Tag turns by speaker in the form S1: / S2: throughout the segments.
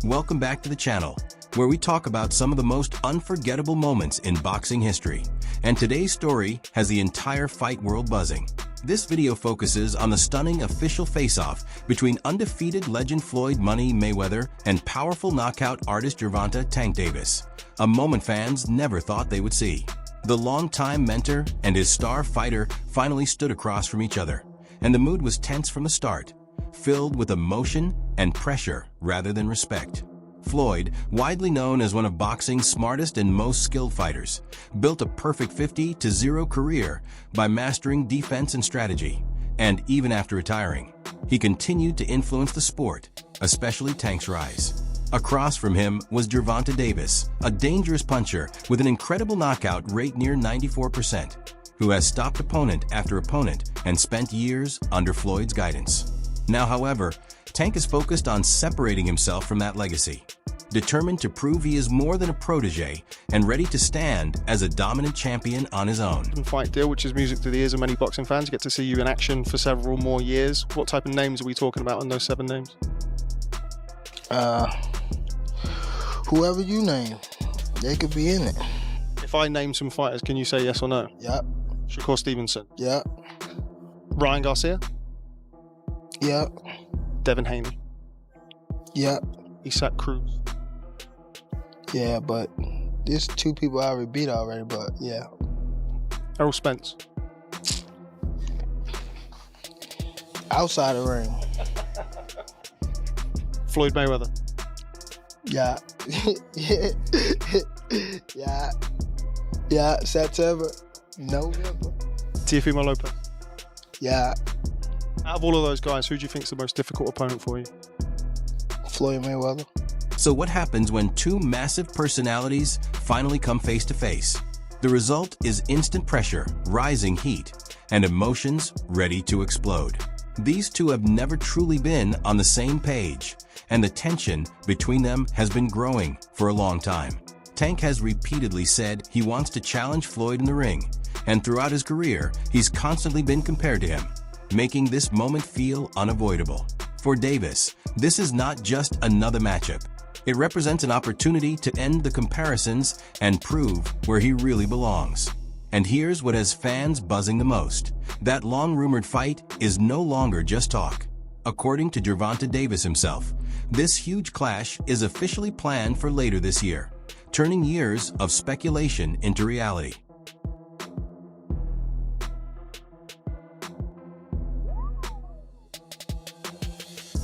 S1: Welcome back to the channel, where we talk about some of the most unforgettable moments in boxing history. And today's story has the entire fight world buzzing. This video focuses on the stunning official face-off between undefeated legend Floyd "Money" Mayweather and powerful knockout artist Gervonta "Tank" Davis, a moment fans never thought they would see. The longtime mentor and his star fighter finally stood across from each other, and the mood was tense from the start, filled with emotion and pressure rather than respect. Floyd, widely known as one of boxing's smartest and most skilled fighters, built a perfect 50-0 career by mastering defense and strategy, and even after retiring, he continued to influence the sport, especially Tank's rise. Across from him was Gervonta Davis, a dangerous puncher with an incredible knockout rate near 94%, who has stopped opponent after opponent and spent years under Floyd's guidance. Now, however, Tank is focused on separating himself from that legacy, determined to prove he is more than a protege and ready to stand as a dominant champion on his own.
S2: Fight deal, which is music to the ears of many boxing fans. You get to see you in action for several more years. What type of names are we talking about in those 7 names?
S3: Whoever you name, they could be in it.
S2: If I name some fighters, can you say yes or no?
S3: Yep.
S2: Shakur Stevenson.
S3: Yep.
S2: Ryan Garcia.
S3: Yep.
S2: Devin Haney.
S3: Yep.
S2: Isaac Cruz.
S3: Yeah, but there's 2 people I already beat already, but yeah.
S2: Errol Spence.
S3: Outside the ring.
S2: Floyd Mayweather.
S3: Yeah. Yeah. Yeah. September. November.
S2: Teofimo Lopez.
S3: Yeah.
S2: Out of all of those guys, who do you think is the most difficult opponent for you?
S3: Floyd Mayweather.
S1: So what happens when 2 massive personalities finally come face to face? The result is instant pressure, rising heat, and emotions ready to explode. These 2 have never truly been on the same page, and the tension between them has been growing for a long time. Tank has repeatedly said he wants to challenge Floyd in the ring, and throughout his career, he's constantly been compared to him, making this moment feel unavoidable. For Davis, this is not just another matchup. It represents an opportunity to end the comparisons and prove where he really belongs. And here's what has fans buzzing the most. That long-rumored fight is no longer just talk. According to Gervonta Davis himself, this huge clash is officially planned for later this year, turning years of speculation into reality.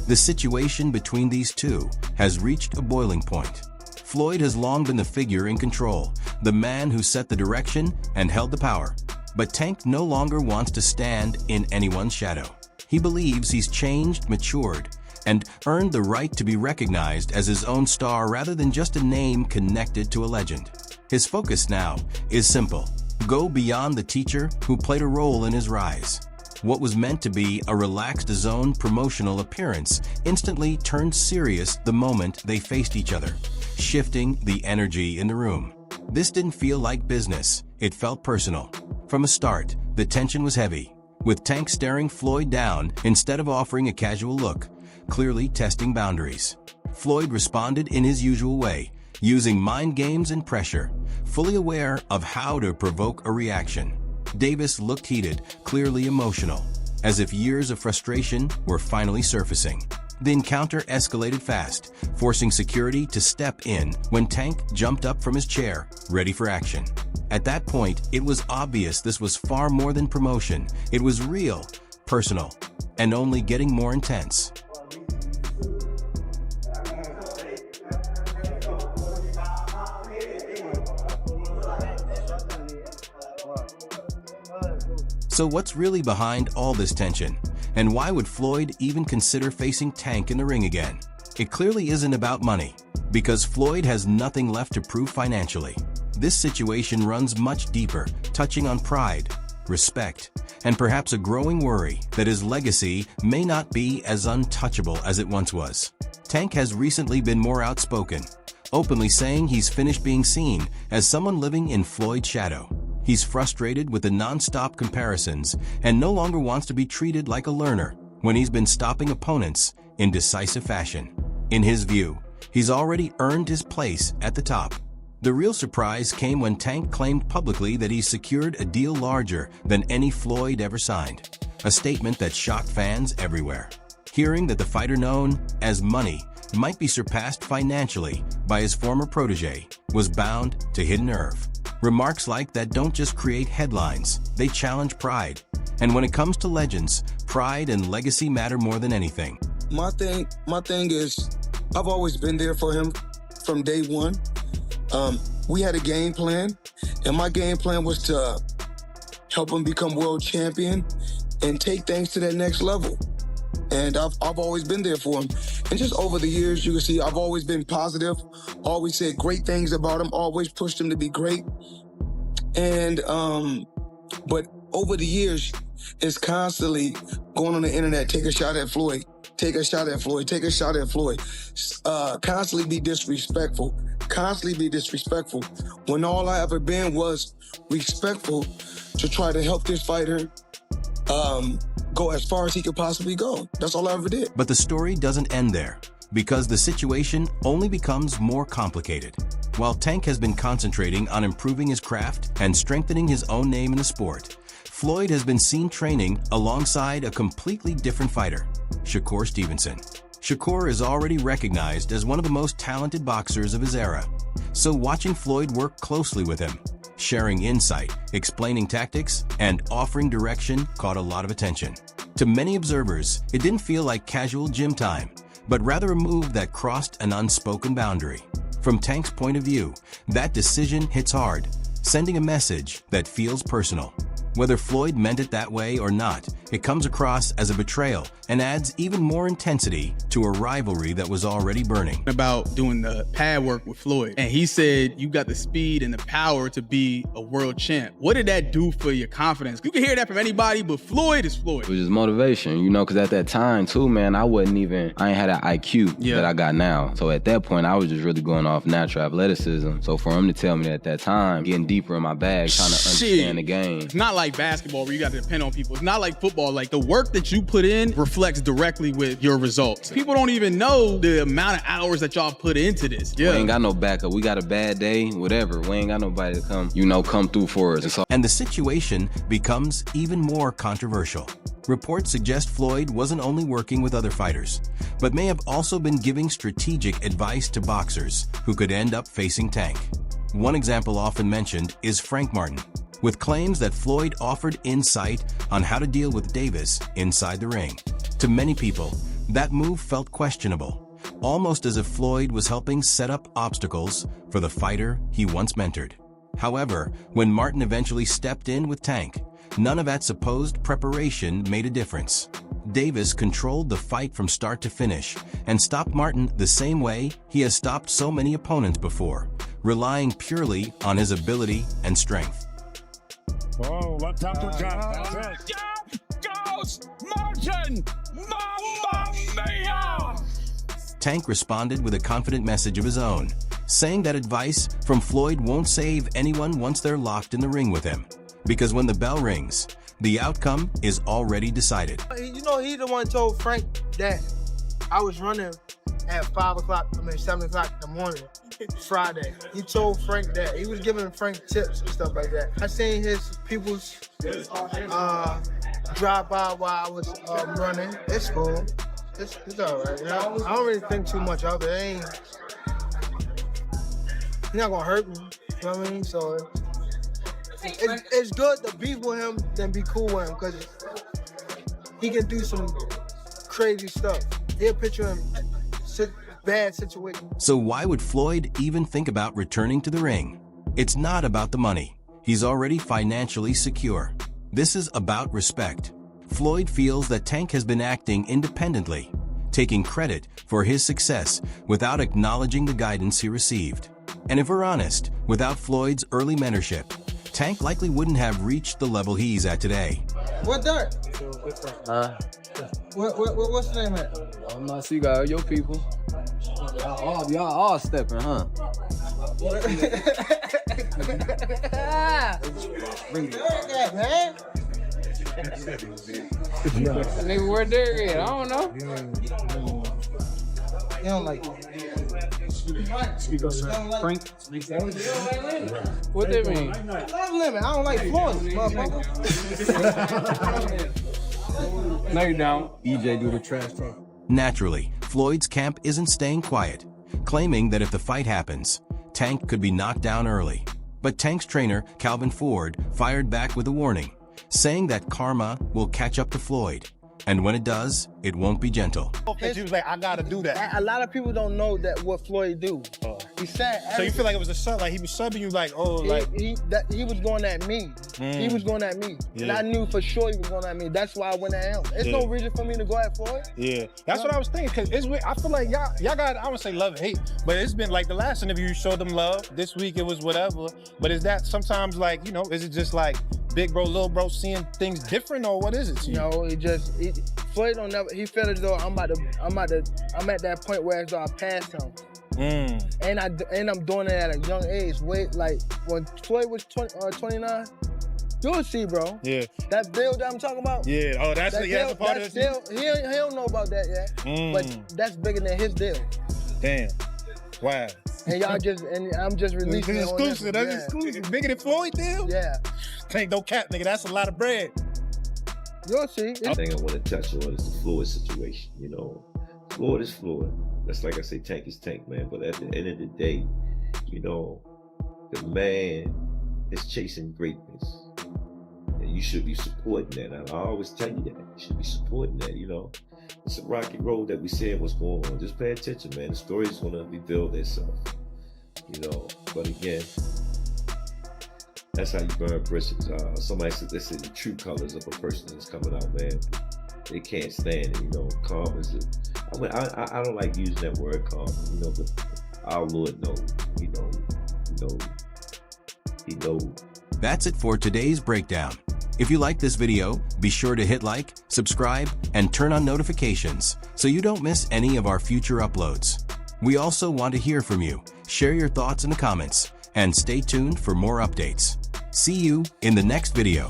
S1: The situation between these 2 has reached a boiling point. Floyd has long been the figure in control, the man who set the direction and held the power. But Tank no longer wants to stand in anyone's shadow. He believes he's changed, matured, and earned the right to be recognized as his own star rather than just a name connected to a legend. His focus now is simple: go beyond the teacher who played a role in his rise. What was meant to be a relaxed zone promotional appearance instantly turned serious the moment they faced each other, shifting the energy in the room. This didn't feel like business, it felt personal. From the start, the tension was heavy, with Tank staring Floyd down instead of offering a casual look, clearly testing boundaries. Floyd responded in his usual way, using mind games and pressure, fully aware of how to provoke a reaction. Davis looked heated, clearly emotional, as if years of frustration were finally surfacing. The encounter escalated fast, forcing security to step in when Tank jumped up from his chair, ready for action. At that point, it was obvious this was far more than promotion. It was real, personal, and only getting more intense. So what's really behind all this tension? And why would Floyd even consider facing Tank in the ring again? It clearly isn't about money, because Floyd has nothing left to prove financially. This situation runs much deeper, touching on pride, respect, and perhaps a growing worry that his legacy may not be as untouchable as it once was. Tank has recently been more outspoken, openly saying he's finished being seen as someone living in Floyd's shadow. He's frustrated with the non-stop comparisons and no longer wants to be treated like a learner when he's been stopping opponents in decisive fashion. In his view, he's already earned his place at the top. The real surprise came when Tank claimed publicly that he secured a deal larger than any Floyd ever signed, a statement that shocked fans everywhere. Hearing that the fighter known as Money might be surpassed financially by his former protege was bound to hit a nerve. Remarks like that don't just create headlines, they challenge pride. And when it comes to legends, pride and legacy matter more than anything.
S4: My thing is, I've always been there for him from day one. We had a game plan, and my game plan was to help him become world champion and take things to that next level. And I've always been there for him. And just over the years, you can see I've always been positive, always said great things about him, always pushed him to be great. And, but over the years, it's constantly going on the internet, take a shot at Floyd, take a shot at Floyd, take a shot at Floyd. Constantly be disrespectful, when all I ever been was respectful to try to help this fighter go as far as he could possibly go. That's all I ever did.
S1: But the story doesn't end there, because the situation only becomes more complicated. While Tank has been concentrating on improving his craft and strengthening his own name in the sport, Floyd has been seen training alongside a completely different fighter, Shakur Stevenson. Shakur is already recognized as one of the most talented boxers of his era, so watching Floyd work closely with him, sharing insight, explaining tactics, and offering direction caught a lot of attention. To many observers, it didn't feel like casual gym time, but rather a move that crossed an unspoken boundary. From Tank's point of view, that decision hits hard, sending a message that feels personal. Whether Floyd meant it that way or not, it comes across as a betrayal and adds even more intensity to a rivalry that was already burning.
S5: About doing the pad work with Floyd, and he said you got the speed and the power to be a world champ. What did that do for your confidence? You can hear that from anybody, but Floyd is Floyd.
S6: It was just motivation, you know, because at that time too, man, I ain't had that IQ that I got now. So at that point, I was just really going off natural athleticism. So for him to tell me at that time, getting deeper in my bag, trying to understand the game.
S5: It's not like basketball where you got to depend on people. It's not like football. Like the work that you put in reflects directly with your results. People don't even know the amount of hours that y'all put into this.
S6: We ain't got no backup. We got a bad day, whatever. We ain't got nobody to come through for us.
S1: And the situation becomes even more controversial. Reports suggest Floyd wasn't only working with other fighters, but may have also been giving strategic advice to boxers who could end up facing Tank. One example often mentioned is Frank Martin, with claims that Floyd offered insight on how to deal with Davis inside the ring. To many people, that move felt questionable, almost as if Floyd was helping set up obstacles for the fighter he once mentored. However, when Martin eventually stepped in with Tank, none of that supposed preparation made a difference. Davis controlled the fight from start to finish and stopped Martin the same way he has stopped so many opponents before, relying purely on his ability and strength.
S7: Oh, what's up with that? Down goes Martin! Mamma mia!
S1: Tank responded with a confident message of his own, saying that advice from Floyd won't save anyone once they're locked in the ring with him. Because when the bell rings, the outcome is already decided.
S3: You know, he the one told Frank that I was running at 7 o'clock in the morning, Friday. He told Frank that. He was giving Frank tips and stuff like that. I seen his people's drive by while I was running. It's cool. It's all right. You know? I don't really think too much of it. He's not gonna hurt me. You know what I mean? So it's good to be with him than be cool with him, because he can do some crazy stuff. He'll picture him bad situation.
S1: So why would Floyd even think about returning to the ring? It's not about the money. He's already financially secure. This is about respect. Floyd feels that Tank has been acting independently, taking credit for his success without acknowledging the guidance he received. And if we're honest, without Floyd's early mentorship, Tank likely wouldn't have reached the level he's at today.
S3: What dirt? What's the name of it?
S6: I'm not see guys, your people. Y'all all stepping, huh?
S3: Bring that, man.
S8: Nigga, where Derek at? I don't know.
S3: You don't like it.
S8: Frank.
S3: What they mean? Love limit. I don't like Floyd, motherfucker.
S8: No, you don't. EJ do the trash talk.
S1: Naturally, Floyd's camp isn't staying quiet, claiming that if the fight happens, Tank could be knocked down early. But Tank's trainer, Calvin Ford, fired back with a warning, saying that karma will catch up to Floyd. And when it does, it won't be gentle.
S9: He was like, I gotta do that.
S3: A lot of people don't know that what Floyd do. He said.
S9: So you feel like it was a sub, like he was subbing you, like, oh, like
S3: he was going at me. He was going at me, and I knew for sure he was going at me. That's why I went at him. There's no reason for me to go at Floyd.
S9: Yeah, that's what I was thinking. Cause it's, I feel like y'all got, I would say love and hate, but it's been like the last interview you showed them love. This week it was whatever. But is that sometimes like, you know, is it just like big bro, little bro seeing things different, or what is it to you?
S3: No, Floyd don't never. He felt as though I'm at that point where as though I passed him. And I'm doing it at a young age. Wait, like when Floyd was 29, you'll see, bro.
S9: Yeah.
S3: That deal that I'm talking about.
S9: Yeah. Oh, that's a part of
S3: deal. He don't know about that yet. But that's bigger than his deal.
S9: Damn. Wow.
S3: And I'm just releasing it.
S9: Exclusive. That's exclusive. Bigger than Floyd deal?
S3: Yeah.
S9: Ain't no cap, nigga. That's a lot of bread.
S3: You'll see.
S10: The thing I want to touch on is the Floyd situation. You know, Floyd is Floyd. That's like I say, Tank is Tank, man. But at the end of the day, you know, the man is chasing greatness. And you should be supporting that. And I always tell you that. You should be supporting that, you know. It's a rocky road that we said what's going on. Just pay attention, man. The story's going to reveal itself. You know, but again, that's how you burn bridges. Somebody said they said the true colors of a person that's coming out, man. They can't stand it, you know. Calm is I don't like using that word calm, you know, but our Lord knows, he knows.
S1: That's it for today's breakdown. If you like this video, be sure to hit like, subscribe, and turn on notifications so you don't miss any of our future uploads. We also want to hear from you. Share your thoughts in the comments, and stay tuned for more updates. See you in the next video.